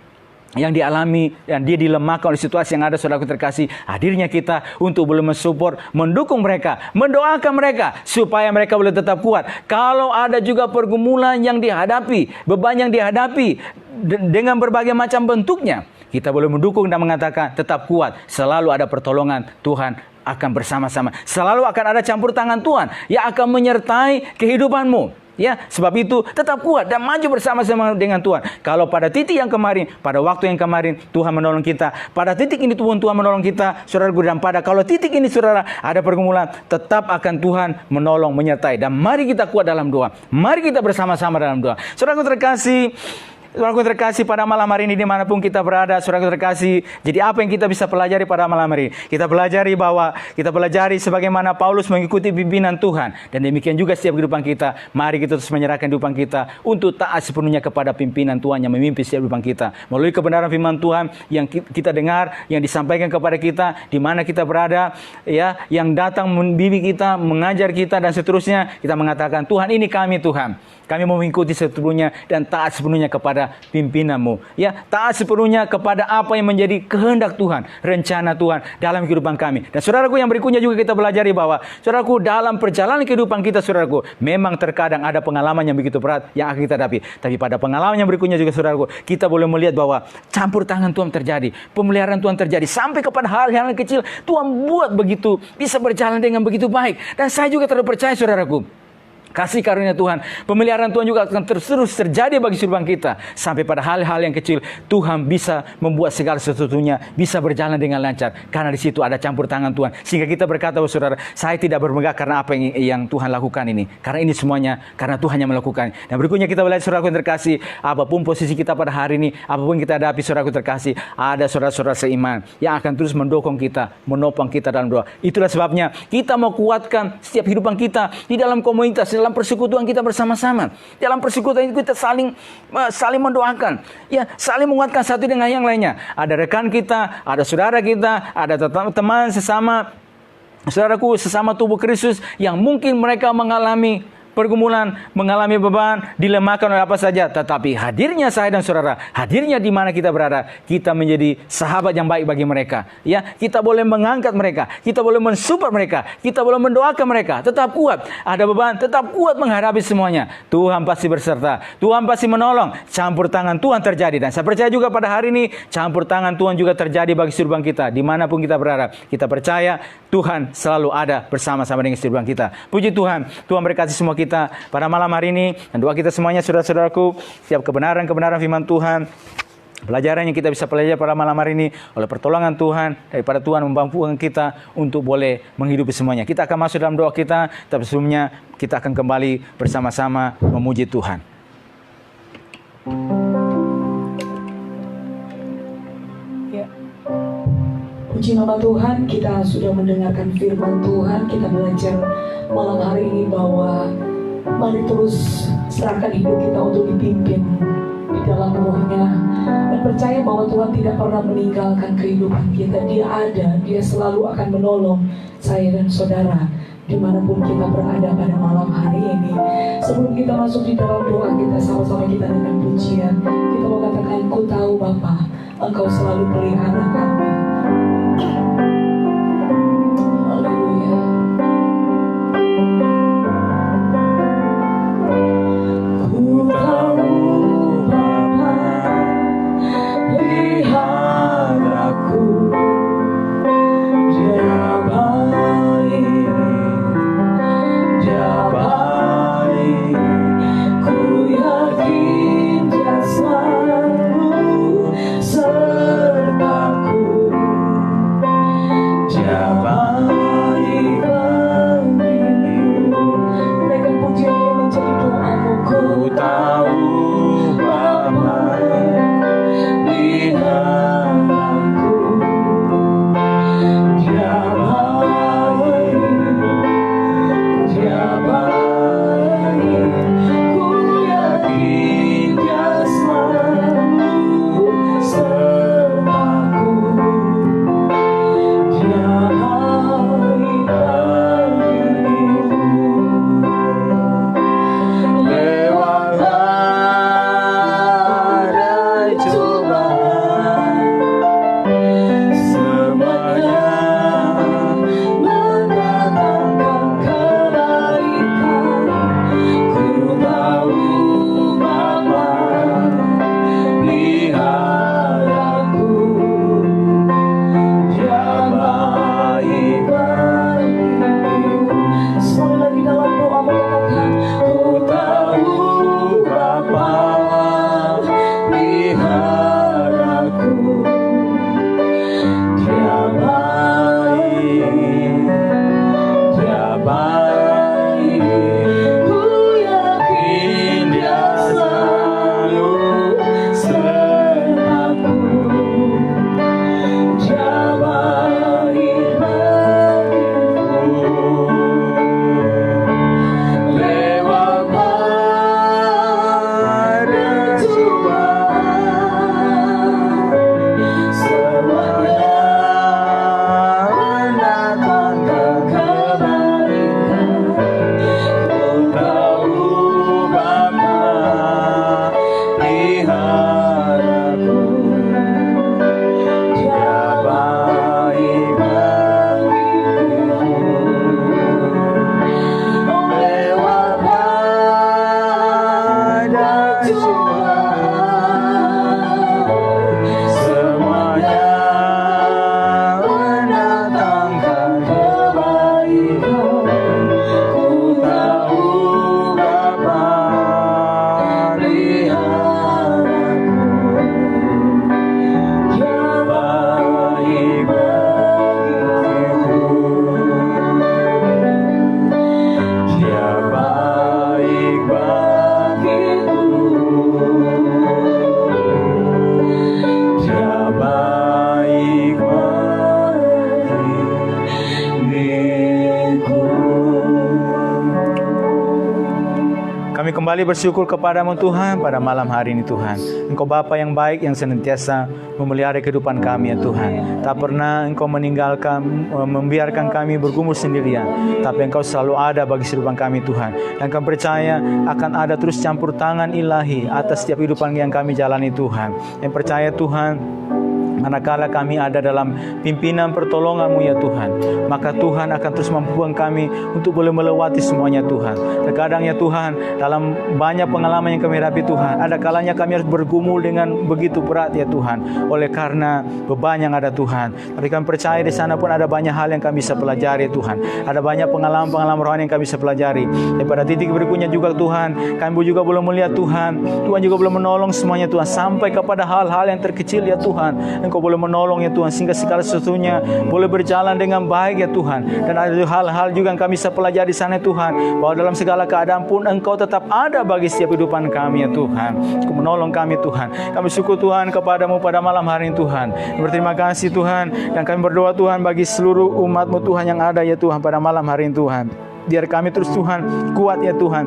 yang dialami dan dia dilemahkan oleh situasi yang ada, saudaraku terkasih, hadirnya kita untuk boleh mensupport, mendukung mereka, mendoakan mereka supaya mereka boleh tetap kuat. Kalau ada juga pergumulan yang dihadapi, beban yang dihadapi dengan berbagai macam bentuknya, kita boleh mendukung dan mengatakan tetap kuat, selalu ada pertolongan Tuhan akan bersama-sama, selalu akan ada campur tangan Tuhan yang akan menyertai kehidupanmu. Ya, sebab itu tetap kuat dan maju bersama-sama dengan Tuhan. Kalau pada titik yang kemarin, pada waktu yang kemarin Tuhan menolong kita, pada titik ini Tuhan menolong kita, saudara, dan kalau titik ini, saudara, ada pergumulan, tetap akan Tuhan menolong, menyertai. Dan mari kita kuat dalam doa, mari kita bersama-sama dalam doa. Saudara terkasih, saudaraku terkasih, pada malam hari ini dimanapun kita berada, saudaraku terkasih, jadi apa yang kita bisa pelajari pada malam hari ini? Kita pelajari sebagaimana Paulus mengikuti pimpinan Tuhan, dan demikian juga setiap kehidupan kita. Mari kita terus menyerahkan kehidupan kita untuk taat sepenuhnya kepada pimpinan Tuhan yang memimpin setiap kehidupan kita, melalui kebenaran firman Tuhan yang kita dengar, yang disampaikan kepada kita di mana kita berada, ya, yang datang membimbing kita, mengajar kita, dan seterusnya. Kita mengatakan, Tuhan, ini kami, Tuhan, kami mau mengikuti sepenuhnya dan taat sepenuhnya kepada kepada pimpinanmu. Ya, taat sepenuhnya kepada apa yang menjadi kehendak Tuhan, rencana Tuhan dalam kehidupan kami. Dan saudaraku, yang berikutnya juga kita pelajari bahwa saudaraku, dalam perjalanan kehidupan kita saudaraku, memang terkadang ada pengalaman yang begitu berat yang akan kita hadapi. Tapi pada pengalaman yang berikutnya juga saudaraku, kita boleh melihat bahwa campur tangan Tuhan terjadi, pemeliharaan Tuhan terjadi, sampai kepada hal-hal yang kecil Tuhan buat begitu bisa berjalan dengan begitu baik. Dan saya juga terpercaya saudaraku, kasih karunia Tuhan, pemeliharaan Tuhan juga akan terus terjadi bagi kehidupan kita. Sampai pada hal-hal yang kecil, Tuhan bisa membuat segala sesuatunya bisa berjalan dengan lancar. Karena di situ ada campur tangan Tuhan. Sehingga kita berkata, saudara, saya tidak bermegah karena apa yang Tuhan lakukan ini. Karena ini semuanya karena Tuhan yang melakukan. Dan berikutnya kita melihat, saudaraku yang terkasih, apapun posisi kita pada hari ini, apapun kita hadapi, saudaraku terkasih, ada saudara-saudara seiman yang akan terus mendukung kita, menopang kita dalam doa. Itulah sebabnya kita mau kuatkan setiap kehidupan kita di dalam komunitas, dalam persekutuan kita bersama-sama. Dalam persekutuan itu kita saling mendoakan, ya, saling menguatkan satu dengan yang lainnya. Ada rekan kita, ada saudara kita, ada teman sesama saudaraku, sesama tubuh Kristus yang mungkin mereka mengalami pergumulan, mengalami beban, dilemahkan oleh apa saja. Tetapi hadirnya saya dan saudara, hadirnya di mana kita berada, kita menjadi sahabat yang baik bagi mereka. Ya, kita boleh mengangkat mereka, kita boleh mensupport mereka, kita boleh mendoakan mereka. Tetap kuat, ada beban, tetap kuat menghadapi semuanya. Tuhan pasti berserta, Tuhan pasti menolong. Campur tangan Tuhan terjadi. Dan saya percaya juga pada hari ini, campur tangan Tuhan juga terjadi bagi kehidupan kita, dimanapun kita berada. Kita percaya Tuhan selalu ada bersama-sama dengan kehidupan kita. Puji Tuhan, Tuhan berkati semua kita pada malam hari ini. Dan doa kita semuanya, saudara-saudaraku, setiap kebenaran-kebenaran firman Tuhan, pelajaran yang kita bisa pelajari pada malam hari ini, oleh pertolongan Tuhan, daripada Tuhan memampukan kita untuk boleh menghidupi semuanya. Kita akan masuk dalam doa kita, tapi sebelumnya kita akan kembali bersama-sama memuji Tuhan. Ya. Puji nama Tuhan, kita sudah mendengarkan firman Tuhan. Kita belajar malam hari ini bahwa mari terus serahkan hidup kita untuk dipimpin di dalam rohnya, dan percaya bahwa Tuhan tidak pernah meninggalkan kehidupan kita. Dia ada, Dia selalu akan menolong saya dan saudara dimanapun kita berada pada malam hari ini. Sebelum kita masuk di dalam doa kita, sama-sama kita dengan pujian, kita mau katakan, ku tahu Bapa, Engkau selalu pelihara kami. Haleluya. Ku tahu Bapa peliharaku, Dia baik, Dia baik. Ku yakin Dia selalu sertaku. kembali bersyukur kepadamu Tuhan pada malam hari ini Tuhan. Engkau Bapa yang baik yang senantiasa memelihara kehidupan kami ya Tuhan. Tak pernah Engkau meninggalkan, membiarkan kami bergumul sendirian. Tapi Engkau selalu ada bagi kehidupan kami Tuhan. Dan kami percaya akan ada terus campur tangan ilahi atas setiap kehidupan yang kami jalani Tuhan. Yang percaya Tuhan, manakala kami ada dalam pimpinan pertolongan-Mu ya Tuhan, maka Tuhan akan terus mampukan kami untuk boleh melewati semuanya Tuhan. Terkadang ya Tuhan, dalam banyak pengalaman yang kami hadapi Tuhan, ada kalanya kami harus bergumul dengan begitu berat ya Tuhan, oleh karena beban yang ada Tuhan. Tapi kami percaya di sana pun ada banyak hal yang kami bisa pelajari Tuhan. Ada banyak pengalaman-pengalaman rohani yang kami bisa pelajari. Dan pada titik berikutnya juga Tuhan, kami juga boleh melihat Tuhan juga boleh menolong semuanya Tuhan, sampai kepada hal-hal yang terkecil ya Tuhan. Engkau boleh menolong ya Tuhan, sehingga segala sesuatunya boleh berjalan dengan baik ya Tuhan. Dan ada hal-hal juga yang kami bisa pelajari di sana Tuhan, bahwa dalam segala keadaan pun Engkau tetap ada bagi setiap kehidupan kami ya Tuhan. Engkau menolong kami Tuhan. Kami syukur Tuhan kepadamu pada malam hari ini Tuhan. Berterima kasih Tuhan, dan kami berdoa Tuhan bagi seluruh umat-Mu Tuhan yang ada ya Tuhan pada malam hari ini Tuhan. Biar kami terus Tuhan kuat ya Tuhan,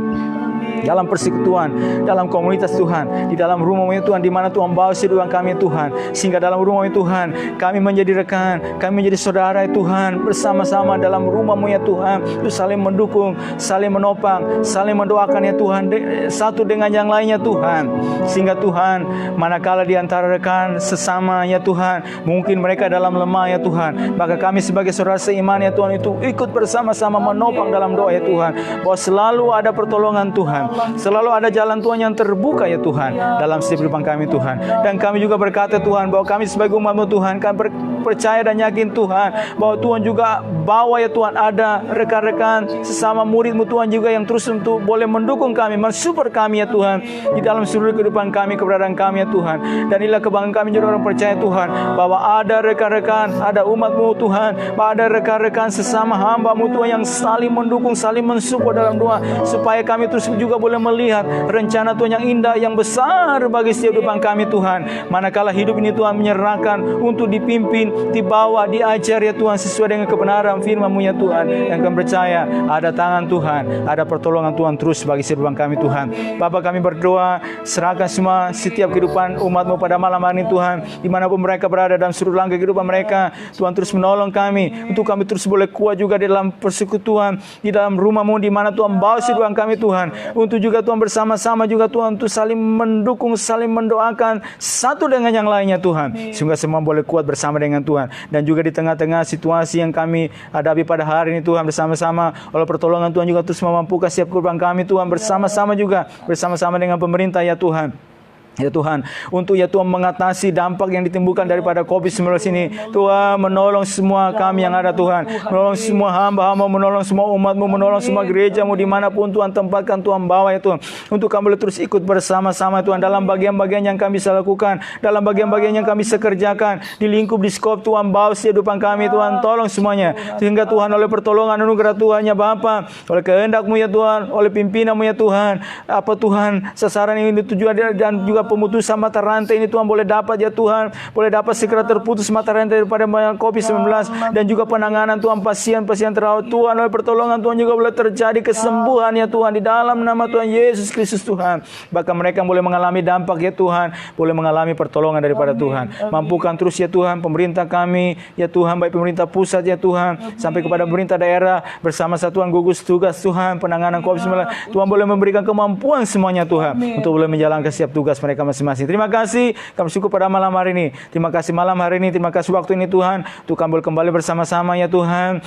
dalam persekutuan, dalam komunitas Tuhan, di dalam rumah-Mu Tuhan, di mana Tuhan bawa kehidupan kami Tuhan, sehingga dalam rumah-Mu Tuhan kami menjadi rekan, kami menjadi saudara Tuhan, bersama-sama dalam rumah-Mu ya Tuhan, itu saling mendukung, saling menopang, saling mendoakan ya Tuhan, satu dengan yang lainnya Tuhan. Sehingga Tuhan, manakala di antara rekan sesama ya Tuhan, mungkin mereka dalam lemah ya Tuhan, maka kami sebagai saudara seiman ya Tuhan itu ikut bersama-sama menopang dalam doa ya Tuhan, bahwa selalu ada pertolongan Tuhan, selalu ada jalan Tuhan yang terbuka ya Tuhan dalam setiap kehidupan kami Tuhan. Dan kami juga berkata Tuhan, bahwa kami sebagai umat-Mu Tuhan, kami percaya dan yakin Tuhan, bahwa Tuhan juga bawa ya Tuhan ada rekan-rekan sesama murid-Mu Tuhan juga yang terus untuk boleh mendukung kami, mensupport kami ya Tuhan, di dalam seluruh kehidupan kami, keberadaan kami ya Tuhan. Dan inilah kebanggaan kami juga orang percaya Tuhan, bahwa ada rekan-rekan, ada umat-Mu Tuhan, bahwa ada rekan-rekan sesama hamba-Mu Tuhan yang saling mendukung, saling mensupport dalam doa, supaya kami terus juga boleh melihat rencana Tuhan yang indah, yang besar bagi setiap kehidupan kami Tuhan. Manakala hidup ini Tuhan menyerahkan untuk dipimpin, dibawa, diajar ya Tuhan, sesuai dengan kebenaran firman-Mu ya Tuhan. Yang kami percaya ada tangan Tuhan, ada pertolongan Tuhan terus bagi setiap kehidupan kami Tuhan. Bapa, kami berdoa, serahkan semua setiap kehidupan umat-Mu pada malam hari ini Tuhan, dimanapun mereka berada dalam seluruh langkah kehidupan mereka, Tuhan terus menolong kami, untuk kami terus boleh kuat juga di dalam persekutuan, di dalam rumah-Mu, di mana Tuhan bawa kehidupan kami Tuhan, untuk juga Tuhan bersama-sama juga Tuhan untuk saling mendukung, saling mendoakan satu dengan yang lainnya Tuhan, sehingga semua boleh kuat bersama dengan Tuhan. Dan juga di tengah-tengah situasi yang kami hadapi pada hari ini Tuhan, bersama-sama oleh pertolongan Tuhan juga terus memampukan setiap korban kami Tuhan, bersama-sama juga bersama-sama dengan pemerintah ya Tuhan. Ya Tuhan, untuk ya Tuhan mengatasi dampak yang ditimbulkan daripada COVID-19 ini. Tuhan menolong semua kami yang ada Tuhan, menolong semua hamba-hamba, menolong semua umat-Mu, menolong semua gereja-Mu dimanapun Tuhan tempatkan, Tuhan bawa ya Tuhan, untuk kami boleh terus ikut bersama-sama Tuhan dalam bagian-bagian yang kami bisa lakukan, dalam bagian-bagian yang kami bisa kerjakan, di lingkup, di skop Tuhan bawa kehidupan kami Tuhan, tolong semuanya, sehingga Tuhan oleh pertolongan anugerah Tuhan ya Bapa, oleh kehendak-Mu ya Tuhan, oleh pimpinan-Mu ya Tuhan, apa Tuhan sasaran yang dituju dan juga pemutusan mata rantai ini Tuhan boleh dapat ya Tuhan, boleh dapat segera terputus mata rantai daripada COVID-19, dan juga penanganan Tuhan pasien-pasien terawat Tuhan, oleh pertolongan Tuhan juga boleh terjadi kesembuhan ya Tuhan, di dalam nama Tuhan Yesus Kristus Tuhan. Bahkan mereka boleh mengalami dampak ya Tuhan, boleh mengalami pertolongan daripada Tuhan. Mampukan terus ya Tuhan pemerintah kami ya Tuhan, baik pemerintah pusat ya Tuhan, sampai kepada pemerintah daerah, bersama satuan gugus tugas Tuhan penanganan COVID-19, Tuhan boleh memberikan kemampuan semuanya Tuhan, untuk boleh menjalankan setiap tugas mereka masing-masing. Terima kasih, kami syukur pada malam hari ini. Terima kasih malam hari ini, terima kasih waktu ini Tuhan, untuk kami kembali bersama-sama ya Tuhan,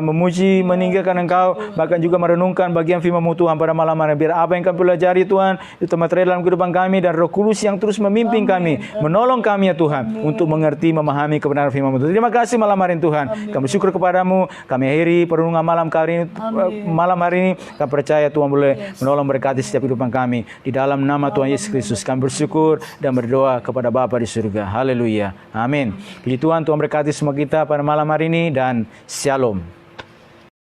memuji, meninggikan Engkau, bahkan juga merenungkan bagian firman-Mu Tuhan pada malam hari. Biar apa yang kami pelajari Tuhan, itu material dalam kehidupan kami, dan Roh Kudus yang terus memimpin kami, menolong kami ya Tuhan, untuk mengerti, memahami kebenaran firman-Mu. Terima kasih malam hari ini Tuhan, kami syukur kepadamu. Kami akhiri perenungan malam hari ini, malam hari ini, kami percaya Tuhan boleh menolong, berkati setiap kehidupan kami, di dalam nama Tuhan Yesus Kristus kami bersyukur dan berdoa kepada Bapa di surga. Haleluya. Amin. Puji Tuhan, Tuhan berkati semua kita pada malam hari ini, dan Shalom.